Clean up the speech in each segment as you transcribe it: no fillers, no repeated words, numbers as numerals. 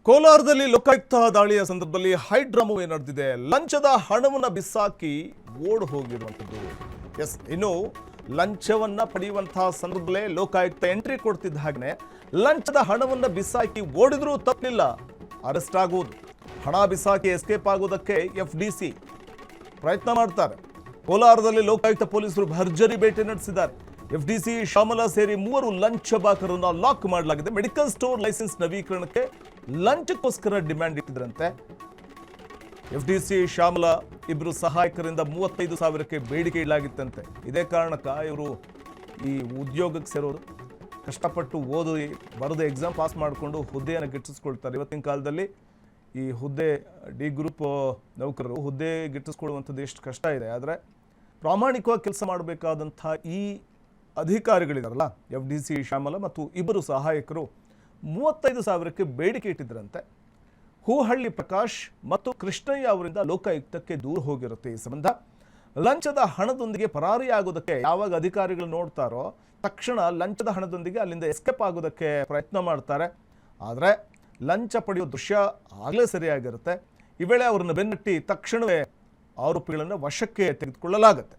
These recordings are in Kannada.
ಕೋಲಾರದಲ್ಲಿ ಲೋಕಾಯುಕ್ತ ದಾಳಿಯ ಸಂದರ್ಭದಲ್ಲಿ ಹೈಡ್ರಾಮವೇ ನಡೆದಿದೆ. ಲಂಚದ ಹಣವನ್ನು ಬಿಸಾಕಿ ಓಡ್ ಹೋಗಿರುವಂಥದ್ದು. ಎಸ್, ಇನ್ನು ಲಂಚವನ್ನ ಪಡೆಯುವಂತಹ ಸಂದರ್ಭದಲ್ಲೇ ಲೋಕಾಯುಕ್ತ ಎಂಟ್ರಿ ಕೊಡ್ತಿದ್ದ ಹಾಗೆ ಲಂಚದ ಹಣವನ್ನು ಬಿಸಾಕಿ ಓಡಿದ್ರೂ ತಪ್ಪಿಲ್ಲ, ಅರೆಸ್ಟ್ ಆಗುವುದು. ಹಣ ಬಿಸಾಕಿ ಎಸ್ಕೇಪ್ ಆಗುವುದಕ್ಕೆ FDC ಪ್ರಯತ್ನ ಮಾಡ್ತಾರೆ. ಕೋಲಾರದಲ್ಲಿ ಲೋಕಾಯುಕ್ತ ಪೊಲೀಸರು ಭರ್ಜರಿ ಬೇಟೆ ನಡೆಸಿದ್ದಾರೆ. FDC ಶ್ಯಾಮಲ ಸೇರಿ 3 ಲಂಚ ಬಾಕರನ್ನು ಲಾಕ್ ಮಾಡಲಾಗಿದೆ. ಮೆಡಿಕಲ್ ಸ್ಟೋರ್ ಲೈಸೆನ್ಸ್ ನವೀಕರಣಕ್ಕೆ ಲಂಚಕ್ಕೋಸ್ಕರ ಡಿಮ್ಯಾಂಡ್ ಇಟ್ಟಿದ್ರಂತೆ. FDC ಶ್ಯಾಮಲ ಇಬ್ಬರು ಸಹಾಯಕರಿಂದ 35,000ಕ್ಕೆ ಬೇಡಿಕೆ ಇಡಲಾಗಿತ್ತಂತೆ. ಇದೇ ಕಾರಣಕ್ಕೆ ಇವರು ಈ ಉದ್ಯೋಗಕ್ಕೆ ಸೇರೋರು, ಕಷ್ಟಪಟ್ಟು ಓದಿ ಬರೆದು ಎಕ್ಸಾಮ್ ಪಾಸ್ ಮಾಡಿಕೊಂಡು ಹುದ್ದೆಯನ್ನು ಗಿಟ್ಟಿಸ್ಕೊಳ್ತಾರೆ. ಇವತ್ತಿನ ಕಾಲದಲ್ಲಿ ಈ ಹುದ್ದೆ ಡಿ ಗ್ರೂಪ್ ನೌಕರರು ಹುದ್ದೆ ಗಿಟ್ಟಿಸ್ಕೊಳ್ಳುವಂಥದ್ದು ಎಷ್ಟು ಕಷ್ಟ ಇದೆ. ಆದರೆ ಪ್ರಾಮಾಣಿಕವಾಗಿ ಕೆಲಸ ಮಾಡಬೇಕಾದಂಥ ಈ ಅಧಿಕಾರಿಗಳಿದಾರಲ್ಲ, FDC ಶ್ಯಾಮಲ ಮತ್ತು ಇಬ್ಬರು ಸಹಾಯಕರು 35,000ಕ್ಕೆ ಬೇಡಿಕೆ ಇಟ್ಟಿದ್ರಂತೆ. ಹೂಹಳ್ಳಿ ಪ್ರಕಾಶ್ ಮತ್ತು ಕೃಷ್ಣಯ್ಯ ಅವರಿಂದ ಲೋಕಾಯುಕ್ತಕ್ಕೆ ದೂರ ಹೋಗಿರುತ್ತೆ. ಈ ಸಂಬಂಧ ಲಂಚದ ಹಣದೊಂದಿಗೆ ಪರಾರಿಯಾಗೋದಕ್ಕೆ ಯಾವಾಗ ಅಧಿಕಾರಿಗಳು ನೋಡ್ತಾರೋ ತಕ್ಷಣ ಲಂಚದ ಹಣದೊಂದಿಗೆ ಅಲ್ಲಿಂದ ಎಸ್ಕೇಪ್ ಆಗೋದಕ್ಕೆ ಪ್ರಯತ್ನ ಮಾಡ್ತಾರೆ. ಆದರೆ ಲಂಚ ಪಡೆಯೋ ದೃಶ್ಯ ಆಗಲೇ ಸರಿಯಾಗಿರುತ್ತೆ. ಈ ವೇಳೆ ಅವರನ್ನು ಬೆನ್ನಟ್ಟಿ ತಕ್ಷಣವೇ ಆರೋಪಿಗಳನ್ನು ವಶಕ್ಕೆ ತೆಗೆದುಕೊಳ್ಳಲಾಗುತ್ತೆ.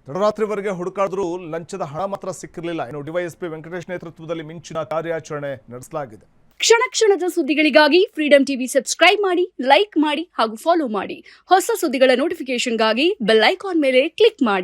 ತಡರಾತ್ರಿವರೆಗೆ ಹುಡುಕಾಡಿದ್ರೂ ಲಂಚದ ಹಣ ಮಾತ್ರ ಸಿಕ್ಕಿರಲಿಲ್ಲ. ಇನ್ನು DYSP ವೆಂಕಟೇಶ್ ನೇತೃತ್ವದಲ್ಲಿ ಮಿಂಚಿನ ಕಾರ್ಯಾಚರಣೆ ನಡೆಸಲಾಗಿದೆ. ಕ್ಷಣ ಕ್ಷಣದ ಸುದ್ದಿಗಳಿಗಾಗಿ ಫ್ರೀಡಂ ಟಿವಿ ಸಬ್ಸ್ಕ್ರೈಬ್ ಮಾಡಿ, ಲೈಕ್ ಮಾಡಿ ಹಾಗೂ ಫಾಲೋ ಮಾಡಿ. ಹೊಸ ಸುದ್ದಿಗಳ ನೋಟಿಫಿಕೇಶನ್ಗಾಗಿ ಬೆಲ್ ಐಕಾನ್ ಮೇಲೆ ಕ್ಲಿಕ್ ಮಾಡಿ.